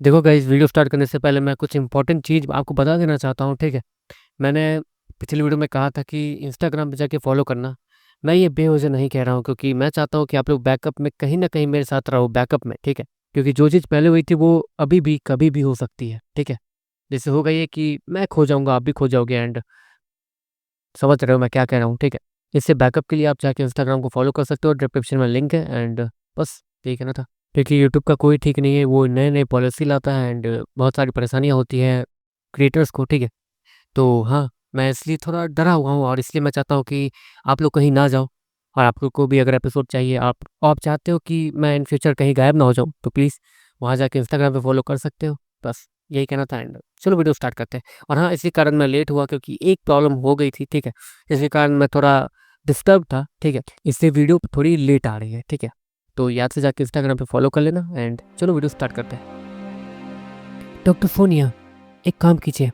देखो guys, video start करने से पहले मैं कुछ इंपॉर्टेंट चीज़ आपको बता देना चाहता हूँ, ठीक है? मैंने पिछली वीडियो में कहा था कि इंस्टाग्राम पे जाके फॉलो करना। मैं ये बेवजह नहीं कह रहा हूँ, क्योंकि मैं चाहता हूँ कि आप लोग बैकअप में कहीं न कहीं मेरे साथ रहो, बैकअप में, ठीक है? क्योंकि जो चीज़ पहले हुई थी वो अभी भी कभी भी हो सकती है, ठीक है? जैसे होगा ये कि मैं खो जाऊँगा, आप भी खो जाओगे, एंड समझ रहे हो मैं क्या कह रहा हूँ, ठीक है? इससे बैकअप के लिए आप जाके इंस्टाग्राम को फॉलो कर सकते हो, डिस्क्रिप्शन में लिंक है, एंड बस यही कहना था। क्योंकि यूट्यूब का कोई ठीक नहीं है, वो नए-नए पॉलिसी लाता है, एंड बहुत सारी परेशानियाँ होती हैं क्रिएटर्स को, ठीक है? तो हाँ, मैं इसलिए थोड़ा डरा हुआ हूँ, और इसलिए मैं चाहता हूँ कि आप लोग कहीं ना जाओ, और आप लोग को भी अगर एपिसोड चाहिए, आप चाहते हो कि मैं इन फ्यूचर कहीं गायब ना हो जाऊँ, तो प्लीज़ वहाँ जाके इंस्टाग्राम पे फॉलो कर सकते हो। बस यही कहना था, एंड चलो वीडियो स्टार्ट करते हैं। और हाँ, इसी कारण मैं लेट हुआ, क्योंकि एक प्रॉब्लम हो गई थी, ठीक है? इसी कारण मैं थोड़ा डिस्टर्ब था, ठीक है? इससे वीडियो थोड़ी लेट आ रही है, ठीक है? तो याद से जाके इंस्टाग्राम पे फॉलो कर लेना, एंड चलो वीडियो स्टार्ट करते हैं। डॉक्टर फोनिया, एक काम कीजिए,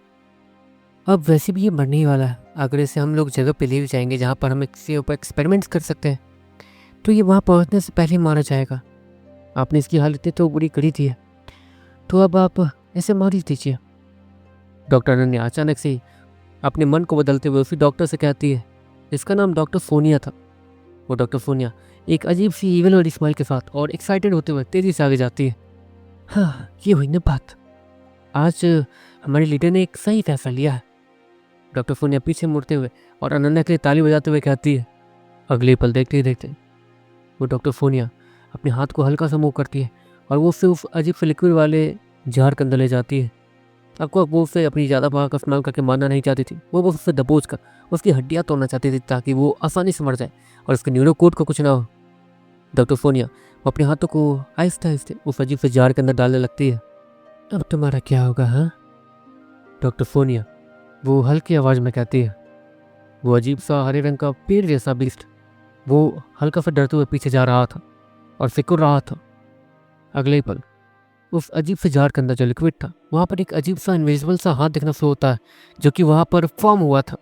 अब वैसे भी ये मरने ही वाला है। अगर इसे हम लोग जगह पे ले जाएंगे जहाँ पर हम इसके ऊपर एक्सपेरिमेंट्स कर सकते हैं, तो ये वहाँ पहुँचने से पहले ही मारा जाएगा। आपने इसकी हालत इतनी तो बुरी करी थी, तो अब आप इसे मार ही दीजिए। डॉक्टर अनन्या अचानक से ही अपने मन को बदलते हुए उसी डॉक्टर से कहती है, इसका नाम डॉक्टर सोनिया था। वो डॉक्टर सोनिया एक अजीब सी ईविल वाली स्माइल के साथ और एक्साइटेड होते हुए तेजी से आगे जाती है। हाँ, ये हुई ना बात। आज हमारे लीडर ने एक सही फैसला लिया है। डॉक्टर सोनिया पीछे मुड़ते हुए और अनन्या के लिए ताली बजाते हुए कहती है। अगले पल देखते ही देखते वो डॉक्टर सोनिया अपने हाथ को हल्का सा मूव करती है, और वो उसे उस अजीब से लिक्विड वाले जार के अंदर ले जाती है। आपको वो उससे अपनी ज़्यादा पावर का इस्तेमाल करके मारना नहीं चाहती थी, वो बस उससे दबोच कर उसकी हड्डियाँ तोड़ना चाहती थी, ताकि वो आसानी से मर जाए और उसके न्यूरो कोड को कुछ ना हो। डॉक्टर सोनिया वो अपने हाथों को आहिस्ते आहिस्ते उस अजीब से जार के अंदर डालने लगती है। अब तुम्हारा क्या होगा, हाँ? डॉक्टर सोनिया वो हल्की आवाज़ में कहती है। वो अजीब सा हरे रंग का पेड़ जैसा बीस्ट वो हल्का सा डरते हुए पीछे जा रहा था और सिकुड़ रहा था। अगले ही पल उस अजीब से जार के अंदर जो लिक्विड था, वहाँ पर एक अजीब सा इनविजिबल सा हाथ दिखना शुरू होता है, जो कि वहाँ पर फॉर्म हुआ था।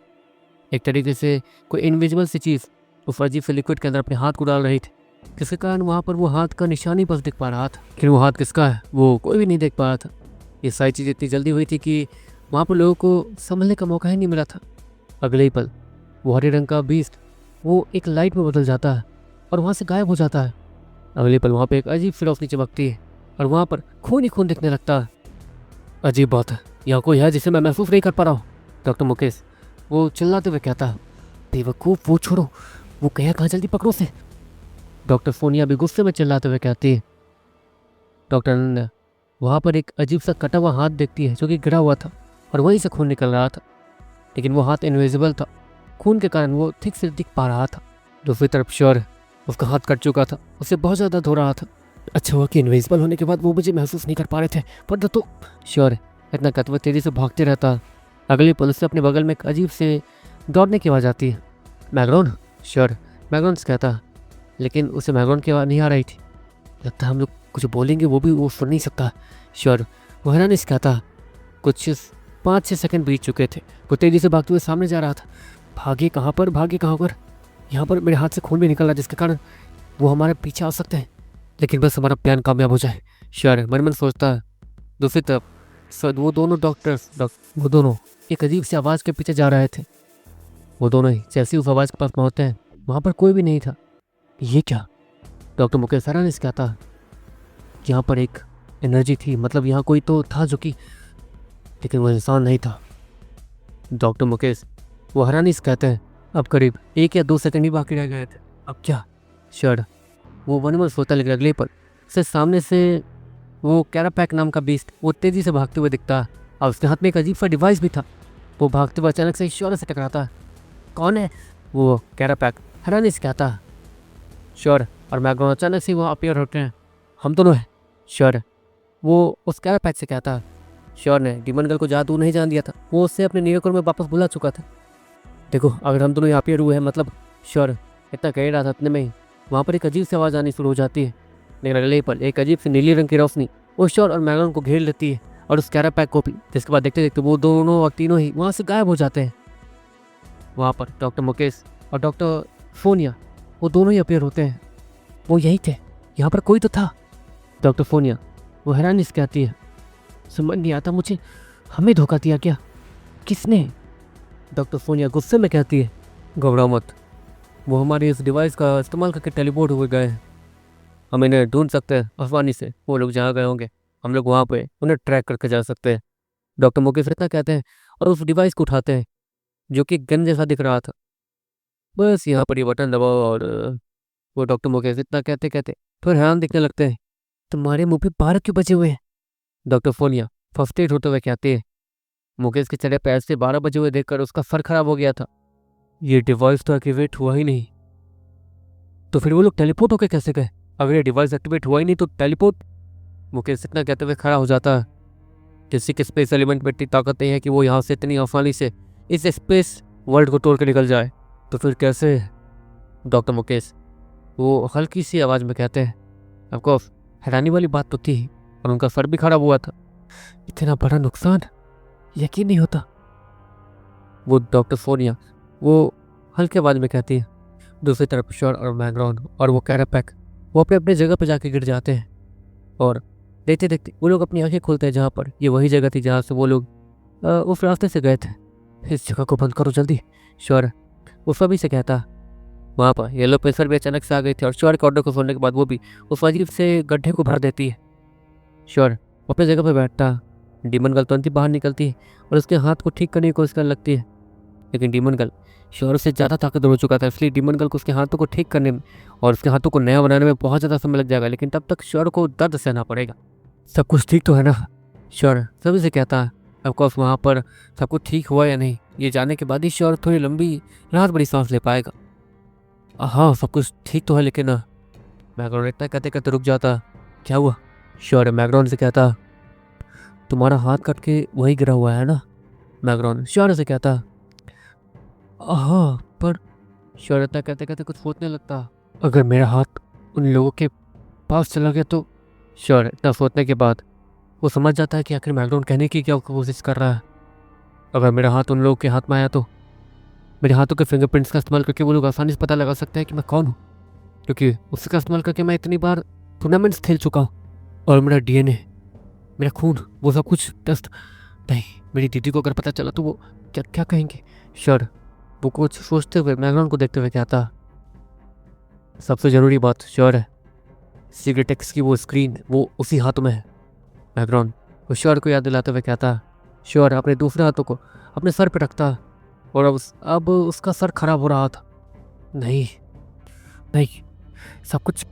एक तरीके से कोई इनविजिबल सी चीज़ उस अजीब से लिक्विड के अंदर अपने हाथ को डाल रही थी, जिसके कारण वहाँ पर वो हाथ का निशान ही बस दिख पा रहा था। लेकिन वो हाथ किसका है वो कोई भी नहीं देख पा रहा था। ये सारी चीज़ इतनी जल्दी हुई थी कि वहाँ पर लोगों को संभलने का मौका ही नहीं मिला था। अगले ही पल वो हरे रंग का बीस्ट वो एक लाइट में बदल जाता है और वहाँ से गायब हो जाता है। अगले पल वहाँ पे एक अजीब सी रोशनी चमकती है और वहाँ पर खून ही खून दिखने लगता है। अजीब बात है, यहाँ कोई है जिसे मैं महसूस नहीं कर पा रहा हूँ। डॉक्टर मुकेश वो चिल्लाते हुए कहता है। बेवकूफ़, वो छोड़ो, वो कहा कहाँ, जल्दी पकड़ो उसे। डॉक्टर सोनिया भी गुस्से में चिल्लाते हुए कहती है। डॉक्टर अनन्या वहाँ पर एक अजीब सा कटा हुआ हाथ देखती है, जो कि गिरा हुआ था और वहीं से खून निकल रहा था। लेकिन वो हाथ इनविजिबल था, खून के कारण वो ठीक से दिख पा रहा था। दूसरी तरफ श्योर उसका हाथ कट चुका था, उसे बहुत ज़्यादा धो रहा था। अच्छा हुआ कि इनविजिबल होने के बाद वो मुझे महसूस नहीं कर पा रहे थे, पर तो श्योर इतना कहते हुए तेज़ी से भागते रहता। अगली पल उससे अपने बगल में एक अजीब से दौड़ने की आवाज़ आती है। मैग्रोन, श्योर मैग्रोन्स कहता, लेकिन उसे मैग्रोन की आवाज़ नहीं आ रही थी। लगता है हम लोग कुछ बोलेंगे वो भी वो सुन नहीं सकता। श्योर वो हैरानी से कहता। कुछ 5-6 सेकंड बीत चुके थे। वो तेज़ी से भागते हुए सामने जा रहा था। भागे कहाँ पर, भागे कहाँ पर? यहाँ पर मेरे हाथ से खून भी निकल रहा, जिसके कारण वो हमारे पीछे आ सकते हैं। लेकिन बस हमारा प्लान कामयाब हो जाए, श्योर मन मन सोचता है। दूसरी तरफ वो दोनों डॉक्टर्स वो दोनों एक अजीब सी आवाज़ के पीछे जा रहे थे। वो दोनों ही जैसे उस आवाज़ के पास पहुँचते हैं, वहाँ पर कोई भी नहीं था। ये क्या? डॉक्टर मुकेश हैरानी से कहता। यहाँ पर एक एनर्जी थी, मतलब यहाँ कोई तो था जो कि, लेकिन वो इंसान नहीं था। डॉक्टर मुकेश वो हैरानी से कहते हैं। अब करीब 1 या 2 सेकंड ही बाकी रह गए थे। अब क्या? शर वो वन में सोता, लेकिन अगले पर से सामने से वो कैरापैक नाम का बीस्ट वो तेज़ी से भागते हुए दिखता है, और उसके हाथ में एक अजीब सा डिवाइस भी था। वो भागते हुए अचानक से श्योर से टकराता है। कौन है? वो कैरापैक हैरानी से कहता है। श्योर और मैग्रोन अचानक से वो अपीयर होते हैं। हम दोनों हैं। श्योर वो उस कैरापैक से कहता है। श्योर ने डीमन गर्ल को जादू नहीं जान दिया था, वो उससे अपने न्यूयॉर्क में वापस बुला चुका था। देखो अगर हम दोनों यहाँ पे हुए हैं, मतलब श्योर इतना कह रहा था, इतने में ही वहाँ पर एक अजीब सी आवाज़ आनी शुरू हो जाती है। लेकिन अगले पल एक अजीब सी नीली रंग की रोशनी वो श्योर और मैग्रोन को घेर लेती है, और उस कैरापैक को भी, जिसके बाद देखते देखते वो दोनों और तीनों ही वहाँ से गायब हो जाते हैं। वहाँ पर डॉक्टर मुकेश और डॉक्टर फोनिया वो दोनों ही अपीयर होते हैं। वो यही थे, यहाँ पर कोई तो था। डॉक्टर फोनिया वो हैरानी से कहती है। समझ नहीं आता मुझे, हमें धोखा दिया क्या? किसने? डॉक्टर सोनिया गुस्से में कहती है, घबराओ मत, वो हमारे इस डिवाइस का इस्तेमाल करके टेलीपोर्ट हुए गए हैं। हम इन्हें ढूंढ सकते हैं आसानी से, वो लोग जहाँ गए होंगे हम लोग वहाँ पे उन्हें ट्रैक करके जा सकते हैं। डॉक्टर मुकेश इतना कहते हैं और उस डिवाइस को उठाते हैं जो कि गन जैसा दिख रहा था। बस यहाँ पर ये बटन दबाओ और वो डॉक्टर मुकेश इतना कहते कहते फिर हैरान दिखने लगते हैं, तुम्हारे मुंह पे 12 क्यों बजे हुए हैं? डॉक्टर फोनिया फर्स्टेड होते हुए कहते हैं, मुकेश के चेहरे पे ऐसे 12 बजे हुए देखकर उसका सर खराब हो गया था। ये डिवाइस तो एक्टिवेट हुआ ही नहीं, तो फिर वो लोग टेलीपोर्ट होके कैसे गए? अगर ये डिवाइस एक्टिवेट हुआ ही नहीं तो टेलीपोर्ट? मुकेश इतना कहते हुए खड़ा हो जाता है, किसी के स्पेस एलिमेंट में इतनी ताकत नहीं है कि वो यहाँ से इतनी आसानी से इस स्पेस वर्ल्ड को तोड़ के निकल जाए, तो फिर कैसे? डॉक्टर मुकेश वो हल्की सी आवाज़ में कहते हैं, ऑफकोर्स हैरानी वाली बात तो थी और उनका सर भी खराब हुआ था, इतना बड़ा नुकसान यकीन नहीं होता। वो डॉक्टर सोनिया वो हल्के आवाज़ में कहती है। दूसरी तरफ श्योर और मैग्रॉन और वो कैरापैक वो अपने अपने जगह पर जाके गिर जाते हैं और देखते देखते वो लोग अपनी आंखें खोलते हैं जहाँ पर ये वही जगह थी जहाँ से वो लोग उस रास्ते से गए थे। इस जगह को बंद करो जल्दी, श्योर वो सभी से कहता। वहाँ पर येलो पेसर भी अचानक से आ गई थी और श्योर के ऑर्डर को सुनने के बाद वो भी उस अजीब से गड्ढे को भर देती है। श्योर वो अपनी जगह पर बैठता, डीमन गर्ल तुरंत ही बाहर निकलती है और उसके हाथ को ठीक करने की कोशिश करने लगती है, लेकिन डीमन गर्ल श्योर से ज़्यादा ताकतवर हो चुका था, इसलिए डीमन गर्ल को उसके हाथों को ठीक करने में और उसके हाथों को नया बनाने में बहुत ज़्यादा समय लग जाएगा, लेकिन तब तक श्योर को दर्द सहना पड़ेगा। सब कुछ ठीक तो है ना? श्योर सभी से कहता है। ऑफकोर्स वहाँ पर सब कुछ ठीक हुआ या नहीं ये जानने के बाद ही श्योर थोड़ी लंबी राहत बड़ी सांस ले पाएगा। हाँ सब कुछ ठीक तो है, लेकिन मैग्रॉन इतना कहते कहते रुक जाता। क्या हुआ? श्योर मैग्रॉन से कहता, तुम्हारा हाथ कट के वही गिरा हुआ है ना? मैग्रॉन श्योर से कहता, हाँ पर श्योर इतना कहते कहते कुछ सोचने लगता, अगर मेरा हाथ उन लोगों के पास चला गया तो? श्योर इतना सोचने के बाद वो समझ जाता है कि आखिर मैग्रॉन कहने की क्या कोशिश कर रहा है। अगर मेरा हाथ उन लोगों के हाथ में आया तो मेरे हाथों के फिंगरप्रिंट्स का इस्तेमाल करके वो लोग आसानी से पता लगा सकते हैं कि मैं कौन हूँ, क्योंकि उसका इस्तेमाल करके मैं इतनी बार टूर्नामेंट्स खेल चुका हूँ और मेरा डीएनए, मेरा खून, वो सब कुछ टेस्ट। नहीं, मेरी दीदी को अगर पता चला तो वो क्या क्या कहेंगे? श्योर वो कुछ सोचते हुए मैग्रॉन को देखते हुए कहता, सबसे ज़रूरी बात श्योर है, सीक्रेट एक्स की वो स्क्रीन वो उसी हाथ में है। मैग्रॉन वो श्योर को याद दिलाते हुए कहता। श्योर अपने दूसरे हाथों को अपने सर पर रखता और अब उसका सर खराब हो रहा था। नहीं नहीं सब कुछ।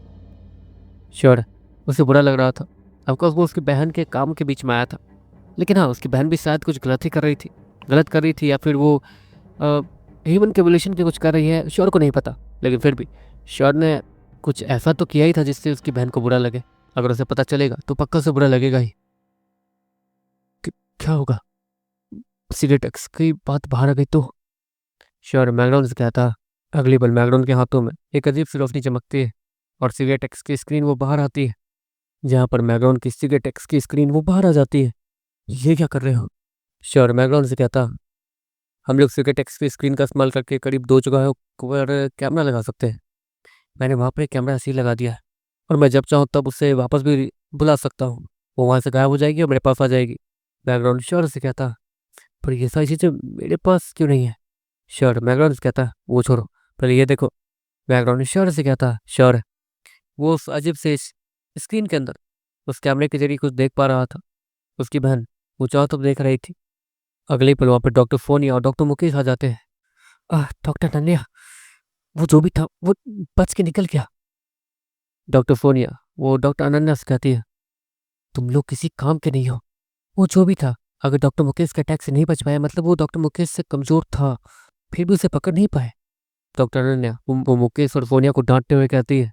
श्योर उसे बुरा लग रहा था, ऑफकोर्स वो उसकी बहन के काम के बीच में आया था, लेकिन हाँ उसकी बहन भी शायद कुछ गलत ही कर रही थी, गलत कर रही थी या फिर वो ह्यूमन कैविलेशन के कुछ कर रही है, श्योर को नहीं पता, लेकिन फिर भी श्योर ने कुछ ऐसा तो किया ही था जिससे उसकी बहन को बुरा लगे। अगर उसे पता चलेगा तो पक्का से बुरा लगेगा ही। क्या होगा? सिगरेट एक्स की बात बाहर आ गई तो? श्योर मैग्रॉन से कहता। अगली पल मैग्रॉन के हाथों में एक अजीब सी रोशनी चमकती है और सिगरेट एक्स की स्क्रीन वो बाहर आती है। जहाँ पर मैग्रॉन की सिगरेट एक्स की स्क्रीन वो बाहर आ जाती है। ये क्या कर रहे हो? श्योर मैग्रॉन से कहता, हम लोग सिगरेट एक्स की स्क्रीन का इस्तेमाल करके करीब 2 जगहों पर कैमरा लगा सकते हैं। मैंने वहाँ पर एक कैमरा ऐसे ही लगा दिया है और मैं जब चाहूँ तब उसे वापस भी बुला सकता हूँ, वो वहाँ से गायब हो जाएगी और मेरे पास आ जाएगी। मैग्रॉन श्योर से कहता, पर ये सारी चीज़ें मेरे पास क्यों नहीं है? श्योर मैग्रॉन से कहता, वो छोड़ो पहले ये देखो। मैग्रॉन श्योर से कहता, श्योर वो उस अजीब से स्क्रीन के अंदर उस कैमरे के जरिए कुछ देख पा रहा था। उसकी बहन वो चाहो तब देख रही थी। अगले पल वहाँ पर डॉक्टर फोनिया और डॉक्टर मुकेश आ जाते हैं। डॉक्टर नन्या, वो जो भी था वो बच के निकल गया। डॉक्टर फोनिया वो डॉक्टर अनन्या से कहती है, तुम लोग किसी काम के नहीं हो। वो जो भी था अगर डॉक्टर मुकेश के अटैक से नहीं बच पाया मतलब वो डॉक्टर मुकेश से कमज़ोर था, फिर भी उसे पकड़ नहीं पाए। डॉक्टर अनन्या वो मुकेश और फोनिया को डांटते हुए कहती है,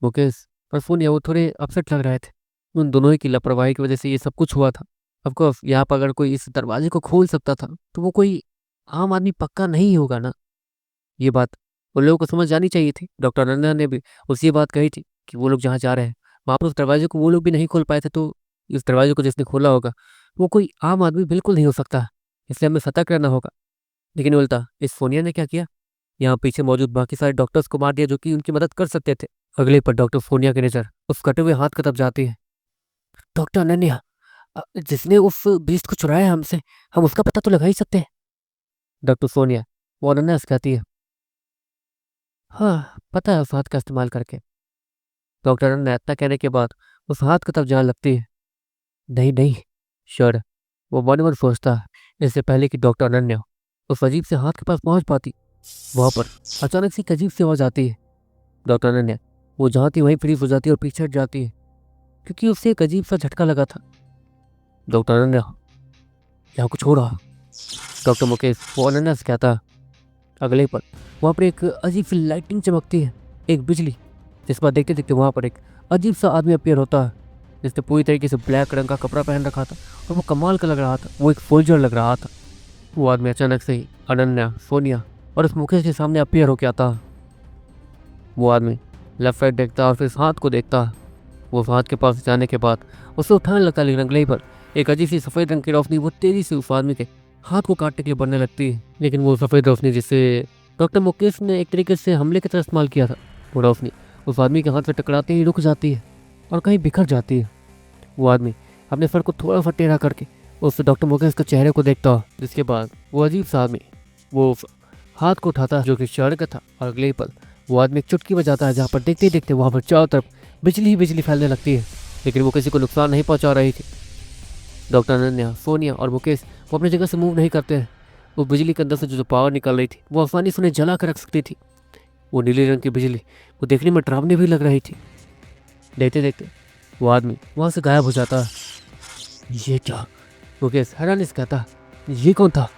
मुकेश और फोनिया वो थोड़े अपसेट लग रहे थे, उन दोनों ही की लापरवाही की वजह से ये सब कुछ हुआ था। ऑफकोर्स यहाँ पर अगर कोई इस दरवाजे को खोल सकता था तो वो कोई आम आदमी पक्का नहीं होगा ना। ये बात उन लोगों को समझ जानी चाहिए थी। डॉक्टर अनन्या ने भी उसी बात कही थी कि वो लोग जहाँ जा रहे हैं वहाँ पर उस दरवाजे को वो लोग भी नहीं खोल पाए थे, तो इस दरवाजे को जिसने खोला होगा वो कोई आम आदमी बिल्कुल नहीं हो सकता, इसलिए हमें सतर्क रहना होगा। लेकिन उल्टा इस फोनिया ने क्या किया, यहाँ पीछे मौजूद बाकी सारे डॉक्टर्स को मार दिया जो कि उनकी मदद कर सकते थे। अगले पर डॉक्टर फोनिया की नज़र उस कटे हुए हाथ की तरफ जाती है। डॉक्टर अनन्या, जिसने उस बीस्ट को चुराया हमसे, हम उसका पता तो लगा ही सकते हैं। डॉक्टर सोनिया, वो अनन्या से कहती है, हाँ पता है उस हाथ का इस्तेमाल करके। डॉक्टर अनन्या इतना कहने के बाद उस हाथ की तरफ जाने लगती है। नहीं नहीं श्योर, वो मन मन सोचता है इससे पहले कि डॉक्टर अनन्या उस अजीब से हाथ के पास पहुंच पाती। वहां पर अचानक से एक अजीब सी आवाज आती है। डॉक्टर अनन्या वो जहाँ थी वहीं फ्रीज हो जाती है और पीछे हट जाती है, क्योंकि उससे एक अजीब सा झटका लगा था। डॉक्टर अनन्या, यहाँ कुछ हो रहा। डॉक्टर मुकेश वो अनन्या से कहता है। अगले ही पल वहाँ पर एक अजीब सी लाइटिंग चमकती है, एक बिजली, जिस पर देखते देखते वहाँ पर एक अजीब सा आदमी अपीयर होता है, जिसने पूरी तरीके से ब्लैक रंग का कपड़ा पहन रखा था और वो कमाल का लग रहा था। वो एक सोल्जर लग रहा था। वो आदमी अचानक से ही अनन्या, सोनिया और उस मुकेश के सामने अपीयर होकर आता है। वो आदमी लेफ्ट राइट देखता है और फिर उस हाथ को देखता है। वो उस हाथ के पास जाने के बाद उसे उठाने लगता है, लेकिन अगले ही पर एक अजीब सी सफ़ेद रंग की रोशनी वो तेजी से उस आदमी के हाथ को काटने के लिए बढ़ने लगती है। लेकिन वो सफ़ेद रोशनी जिसे डॉक्टर मुकेश ने एक तरीके से हमले की तरह इस्तेमाल किया था, वो रोशनी उस आदमी के हाथ से टकराते ही रुक जाती है और कहीं बिखर जाती है। वो आदमी अपने सर को थोड़ा सा टेढ़ा करके उस डॉक्टर मुकेश के चेहरे को देखता है, जिसके बाद वो अजीब सा आदमी वो उस हाथ को उठाता है जो कि शहर का था, और अगले ही पल वो आदमी एक चुटकी बजाता है, जहाँ पर देखते ही देखते वहाँ पर चारों तरफ बिजली ही बिजली फैलने लगती है। लेकिन वो किसी को नुकसान नहीं पहुँचा रही थी। डॉक्टर अनन्या, सोनिया और मुकेश वो अपनी जगह से मूव नहीं करते हैं। वो बिजली के अंदर से जो पावर निकल रही थी वो आसानी से उन्हें जला कर रख सकती थी। वो नीले रंग की बिजली वो देखने में डरावनी भी लग रही थी। देखते देखते वो आदमी वहाँ से गायब हो जाता है। ये क्या? मुकेश हैरानी से कहता, ये कौन था?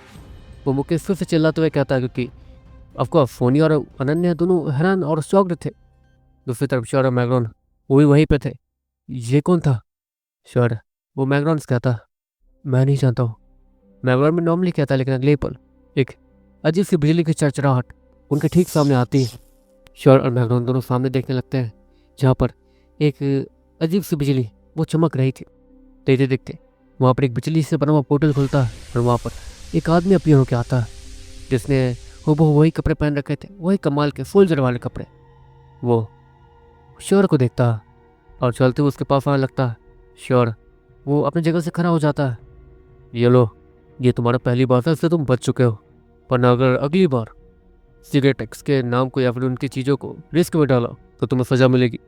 वो मुकेश फिर से चिल्लाते हुए कहता है, क्योंकि ऑफकोर्स सोनिया और अनन्या दोनों हैरान और शॉक्ड थे। दूसरी तरफ श्योर और मैग्रॉन वो भी वहीं पे थे। ये कौन था? श्योर वो मैग्रॉन से कहता, मैं नहीं जानता हूँ। मैग्रॉन में नॉर्मली कहता, लेकिन अगले पल एक अजीब सी बिजली की चरचराहट उनके ठीक सामने आती है। श्योर और मैग्रॉन दोनों सामने देखने लगते हैं, जहाँ पर एक अजीब सी बिजली वो चमक रही थी। देखते देखते वहाँ पर एक बिजली से बना हुआ पोर्टल खुलता है और वहाँ पर एक आदमी अपीयर होकर आता है, जिसने हूबहू वही कपड़े पहन रखे थे, वही कमाल के सोल्जर वाले कपड़े। वो श्योर को देखता है और चलते हुए उसके पास आने लगता है। श्योर वो अपनी जगह से खड़ा हो जाता है। ये लो, ये तुम्हारा पहली बार है, इससे तुम बच चुके हो, पर अगर अगली बार सिगरेट एक्स के नाम को या फिर उनकी चीज़ों को रिस्क में डाला तो तुम्हें सज़ा मिलेगी।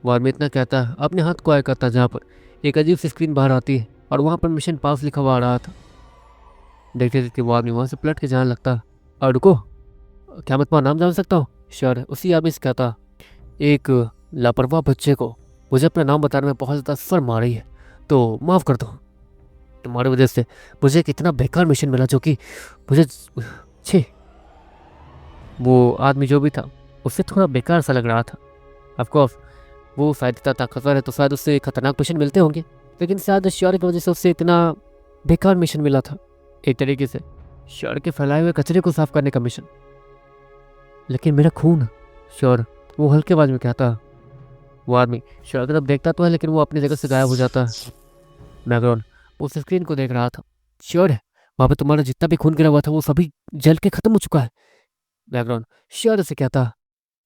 वो आदमी इतना कहता है, अपने हाथ को आया करता है, जहाँ पर एक अजीब सी स्क्रीन बाहर आती है और वहाँ पर मिशन पास लिखा हुआ आ रहा था। देखते देखते वो आदमी वहाँ से पलट के जाने लगता है। और रुको, क्या मैं तुम्हारा नाम जान सकता हूँ? श्योर उसी आदमी से कहता, एक लापरवाह बच्चे को मुझे अपना नाम बताने में बहुत ज़्यादा शर्म आ रही है, तो माफ़ कर दो। तुम्हारी वजह से मुझे एक इतना बेकार मिशन मिला जो कि मुझे छे। वो आदमी जो भी था उससे थोड़ा बेकार सा लग रहा था। ऑफकोर्स वो शायद इतना ताकतवर है तो शायद उससे खतरनाक मिशन मिलते होंगे, लेकिन शायद श्योर की वजह से उससे इतना बेकार मिशन मिला था, एक तरीके से श्योर के फैलाए हुए कचरे को साफ करने का मिशन। लेकिन मेरा खून, श्योर वो हल्के आवाज में कहता। वो आदमी श्योर की तरफ देखता तो है, लेकिन वो अपनी जगह से गायब हो जाता है। मैग्रॉन उस स्क्रीन को देख रहा था। श्योर है वहाँ पे तुम्हारा जितना भी खून गिरा हुआ था वो सभी जल के खत्म हो चुका है। मैग्रॉन श्योर से कहता।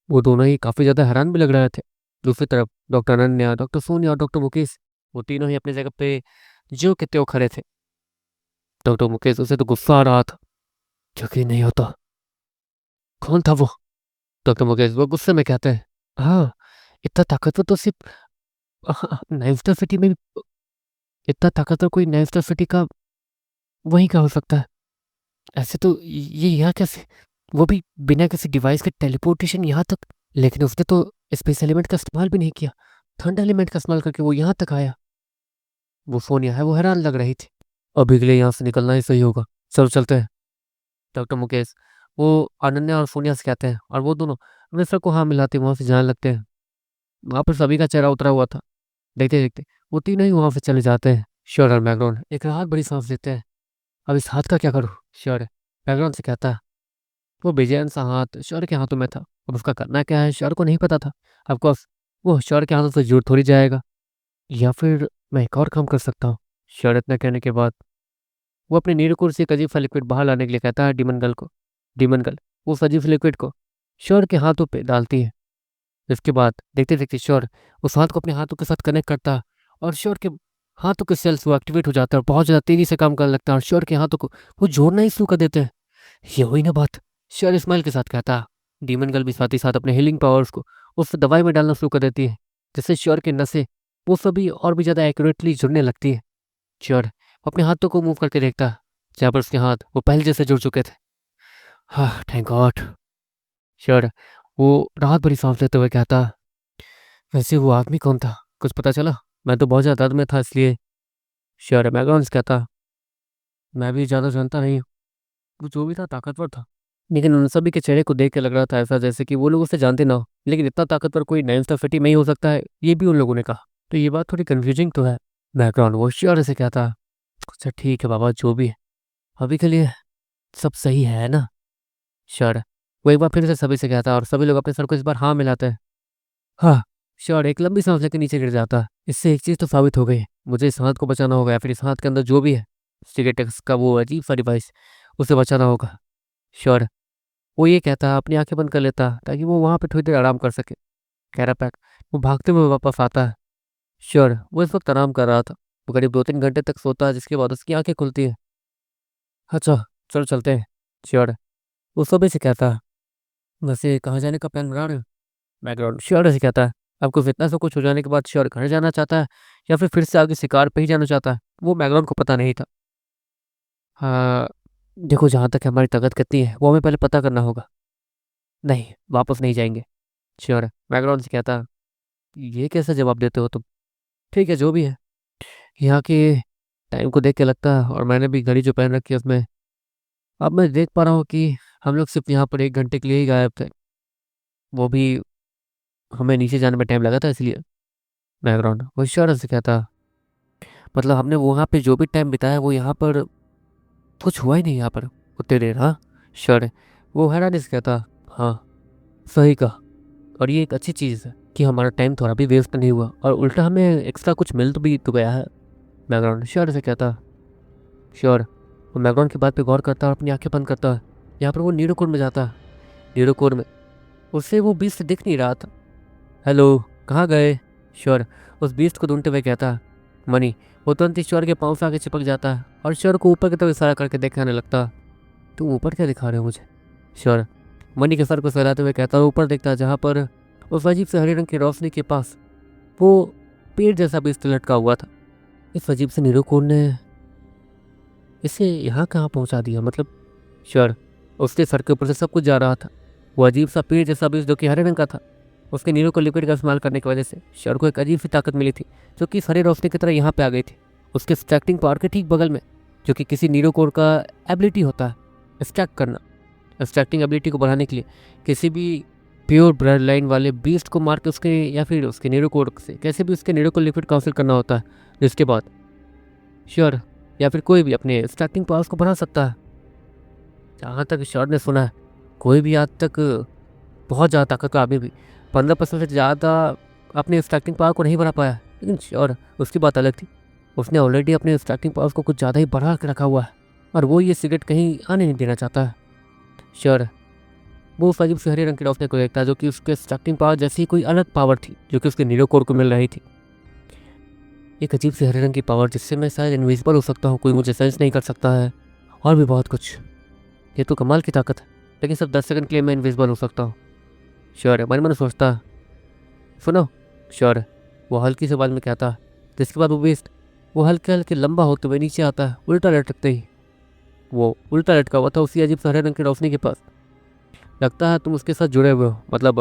वो दोनों ही काफ़ी ज़्यादा हैरान भी लग रहे थे। दूसरी तरफ डॉक्टर अनन्या, डॉक्टर सोनिया और डॉक्टर मुकेश वो तीनों ही अपनी जगह पे जो के त्यों खड़े थे। डॉक्टर मुकेश उसे तो गुस्सा आ रहा था। यकीन नहीं होता, कौन था वो? डॉक्टर मुकेश वो गुस्से में कहते हैं, हाँ इतना ताकतवर तो सिर्फ नाइन्स्टर सिटी में इतना ताकतवर कोई नाइन्स्टर सिटी का वहीं का हो सकता है। ऐसे तो ये यहाँ कैसे, वो भी बिना किसी डिवाइस के टेलीपोर्टेशन यहाँ तक। लेकिन उसने तो स्पेस एलिमेंट का इस्तेमाल भी नहीं किया, ठंड एलिमेंट का इस्तेमाल करके वो यहाँ तक आया। वो सोनिया है वो हैरान लग रही थी। अभी के लिए यहाँ से निकलना ही सही होगा, चलो चलते हैं। डॉक्टर मुकेश वो अनन्या और सोनिया से कहते हैं और वो दोनों अपने सर को हाँ मिलाते वहाँ से जाने लगते हैं। वहाँ पर सभी का चेहरा उतरा हुआ था। देखते देखते वो तीनों ही वहाँ से चले जाते हैं। श्योर और मैग्रॉन एक राहत बड़ी सांस लेते हैं। अब इस हाथ का क्या करूँ? श्योर मैग्रॉन से कहता है। वो बेचैन सा हाथ श्योर के हाथों में था। अब उसका करना क्या है श्योर को नहीं पता था। ऑफकोर्स वो श्योर के हाथों से जुड़ थोड़ी जाएगा, या फिर मैं एक और काम कर सकता हूँ। श्योर इतना कहने के बाद वो अपने नीलकुर से एक अजीब सा लिक्विड बाहर लाने के लिए कहता है डीमन गर्ल को। डीमन गर्ल उस अजीब से लिक्विड को श्योर के हाथों पे डालती है। इसके बाद देखते देखते श्योर उस हाथ को अपने हाथों के साथ कनेक्ट करता है और श्योर के हाथों के सेल्स वो एक्टिवेट हो जाते हैं और बहुत ज़्यादा तेज़ी से काम करने लगता है और श्योर के हाथों को वो जोड़ना ही शुरू कर देते हैं। ये हुई ना बात। श्योर स्माइल के साथ कहता, डीमन गर्ल भी साथ ही साथ अपने हीलिंग पावर्स को उस दवाई में डालना शुरू कर देती है, जिससे श्योर के नसें वो सभी और भी ज़्यादा एक्यूरेटली जुड़ने लगती है। श्योर अपने हाथों को मूव करके देखता, जहाँ पर उसके हाथ वो पहले जैसे जुड़ चुके थे। हाँ, थैंक गॉड। श्योर वो राहत भरी सांस लेते हुए कहता, वैसे वो आदमी कौन था? कुछ पता चला? मैं तो बहुत ज़्यादा दर्द में था इसलिए। श्योर मैगॉन्स कहता, मैं भी ज़्यादा जानता नहीं हूँ। वो जो भी था ताकतवर था। लेकिन उन सभी के चेहरे को देख के लग रहा था ऐसा जैसे कि वो लोग उसे जानते ना हो। लेकिन इतना ताकतवर कोई नैन स्टफेटी नहीं हो सकता है, ये भी उन लोगों ने कहा। तो ये बात थोड़ी कन्फ्यूजिंग तो है। बैकग्राउंड वो श्योर से कहता, अच्छा ठीक है बाबा, जो भी है। अभी के लिए सब सही है ना? श्योर वो एक बार फिर से सभी से कहता और सभी लोग अपने सर को इस बार हाँ मिलाते हैं। हाँ, श्योर एक लंबी सांस लेकर नीचे गिर जाता। इससे एक चीज़ तो साबित हो गई, मुझे इस हाथ को बचाना होगा या फिर इस हाथ के अंदर जो भी है सिगरेटेक्स का वो अजीब सा डिवाइस, उसे बचाना होगा। श्योर वो ये कहता, अपनी आंखें बंद कर लेता ताकि वो वहाँ पे थोड़ी देर आराम कर सके। कैरापैक वो भागते हुए वापस आता है। श्योर वो इस वक्त आराम कर रहा था। वो करीब 2-3 घंटे तक सोता है, जिसके बाद उसकी आंखें खुलती हैं। अच्छा, चलो चलते हैं। श्योर वो सुबह से कहता है, वैसे कहाँ जाने का प्लान बना रहे हो? बैकग्राउंड श्योर से कहता है, आपको फितना से कुछ हो जाने के बाद श्योर घर जाना चाहता है या फिर से आगे शिकार पे ही जाना चाहता है, वो बैकग्राउंड को पता नहीं था। हाँ, देखो जहाँ तक हमारी ताकत कितनी है वो हमें पहले पता करना होगा। नहीं, वापस नहीं जाएंगे। श्योर बैकग्राउंड से कहता है, ये कैसा जवाब देते हो तुम? ठीक है, जो भी है। यहाँ के टाइम को देख के लगता है, और मैंने भी घड़ी जो पहन रखी है उसमें अब मैं देख पा रहा हूँ कि हम लोग सिर्फ यहाँ पर 1 घंटे के लिए ही गायब थे। वो भी हमें नीचे जाने में टाइम लगा था इसलिए। बैकग्राउंड वो इशारे से कहता, मतलब हमने वहाँ पे जो भी टाइम बिताया वो यहाँ पर कुछ हुआ ही नहीं यहाँ पर उतनी देर। हाँ श्योर वो हैरानी से कहता, हाँ सही कहा, और ये एक अच्छी चीज़ है कि हमारा टाइम थोड़ा भी वेस्ट नहीं हुआ और उल्टा हमें एक्स्ट्रा कुछ मिल तो गया है। बैकग्राउंड श्योर से कहता, श्योर वो बैकग्राउंड की बात पे गौर करता और अपनी आंखें बंद करता है। यहाँ पर वो नीरोकोर में जाता है। नीरोकोर में उससे वो बीस्ट दिख नहीं रहा था। हेलो, कहाँ गए? श्योर उस बीस्ट को ढूंढते हुए कहता, मनी। वो तुरंत ही श्योर के पाँव से आगे चिपक जाता है और श्योर को ऊपर की तरफ इशारा करके दिखाने लगता। तुम ऊपर क्या दिखा रहे हो मुझे? श्योर मनी के सर को सहलाते हुए कहता और ऊपर देखता जहाँ पर उस अजीब से हरे रंग की रोशनी के पास वो पेड़ जैसा बीस्ट लटका हुआ था। इस अजीब से नीरोकोर ने इसे यहाँ कहाँ पहुँचा दिया? मतलब श्योर उसके सर के ऊपर से सब कुछ जा रहा था। वो अजीब सा पेड़ जैसा बीज जो कि हरे रंग का था, उसके नीरों को लिक्विड का इस्तेमाल करने की वजह से श्योर को एक अजीब सी ताकत मिली थी, जो कि हरे रोशनी की तरह यहाँ पे आ गई थी उसके स्ट्रैक्टिंग पावर के ठीक बगल में, जो कि किसी नीरो कोर का एबिलिटी होता है स्ट्रैक्ट करना। स्ट्रैक्टिंग एबिलिटी को बढ़ाने के लिए किसी भी प्योर ब्लड लाइन वाले बीस्ट को मार के उसके या फिर उसके नीरो कोर से कैसे भी उसके नीरो को लिक्विड काउंसिल करना होता है, जिसके बाद श्योर या फिर कोई भी अपने स्ट्रैक्टिंग पावर्स को बढ़ा सकता है। जहाँ तक श्योर ने सुना है, कोई भी आज तक बहुत ज़्यादा ताकत का आदमी भी 15% से ज़्यादा अपने स्ट्रैक्टिंग पावर को नहीं बढ़ा पाया। लेकिन श्योर उसकी बात अलग थी, उसने ऑलरेडी अपने स्ट्रैक्टिंग पावर्स को कुछ ज़्यादा ही बढ़ा के रखा हुआ है और वो ये सिगरेट कहीं आने नहीं देना चाहता है। श्योर वो उस अजीब से हरे रंग की रोशनी को देखता है, जो कि उसके स्ट्रैक्टिंग पावर जैसी कोई अलग पावर थी जो कि उसके नीरो कोर को मिल रही थी। एक अजीब सी हरे रंग की पावर जिससे मैं शायद इनविजिबल हो सकता हूँ, कोई मुझे सेंस नहीं कर सकता है, और भी बहुत कुछ। ये तो कमाल की ताकत है, लेकिन सिर्फ 10 सेकंड के लिए मैं इनविजिबल हो सकता हूँ। श्योर मन मन सोचता, सुनो। श्योर वो हल्की से आवाज में कहता, जिसके बाद वो बेस्ट वो हल्के हल्के लंबा होते हुए नीचे आता है, उल्टा लटकते ही। वो उल्टा लटका हुआ था उसी अजीब से हरे रंग की रोशनी के पास। लगता है तुम उसके साथ जुड़े हुए हो, मतलब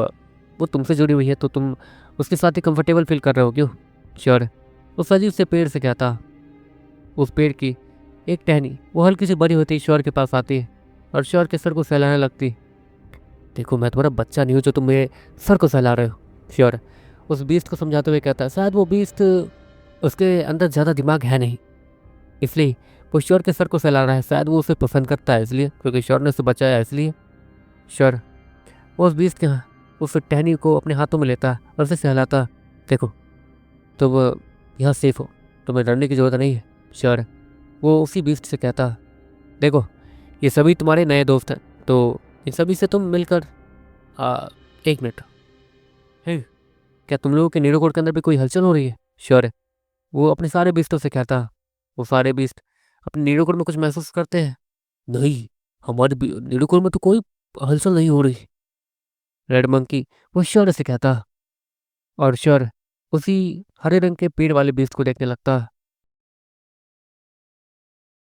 वो तुमसे जुड़ी हुई है तो तुम उसके साथ ही कंफर्टेबल फील कर रहे हो क्यों? श्योर उस अजीब से पेड़ से कहता। उस पेड़ की एक टहनी वो हल्की सी बड़ी होती श्योर के पास आती है और श्योर के सर को सहलाने लगती। देखो मैं तुम्हारा बच्चा नहीं हूँ जो तुम मेरे सर को सहला रहे हो। श्योर उस बीस्ट को समझाते हुए कहता है, शायद वो बीस्ट उसके अंदर ज़्यादा दिमाग है नहीं, इसलिए वो श्योर के सर को सहला रहा है। शायद वो उसे पसंद करता है इसलिए, क्योंकि श्योर ने उसे बचाया इसलिए। श्योर वो उस बीस्ट के उस टहनी को अपने हाथों में लेता और उसे सहलाता। देखो तुम यहाँ सेफ हो, तुम्हें डरने की ज़रूरत नहीं है। श्योर वो उसी बीस्ट से कहता, देखो ये सभी तुम्हारे नए दोस्त हैं, तो इन सभी से तुम मिलकर 1 मिनट। हे, क्या तुम लोगों के नीरो कोड के अंदर भी कोई हलचल हो रही है? श्योर वो अपने सारे बीस्टों से कहता, वो सारे बीस्ट अपने नीडोकुर में कुछ महसूस करते हैं। नहीं, हमारे नीडोकुर में तो कोई हलचल नहीं हो रही। रेड मंकी वो श्योर से कहता, और श्योर उसी हरे रंग के पेड़ वाले बीस्ट को देखने लगता।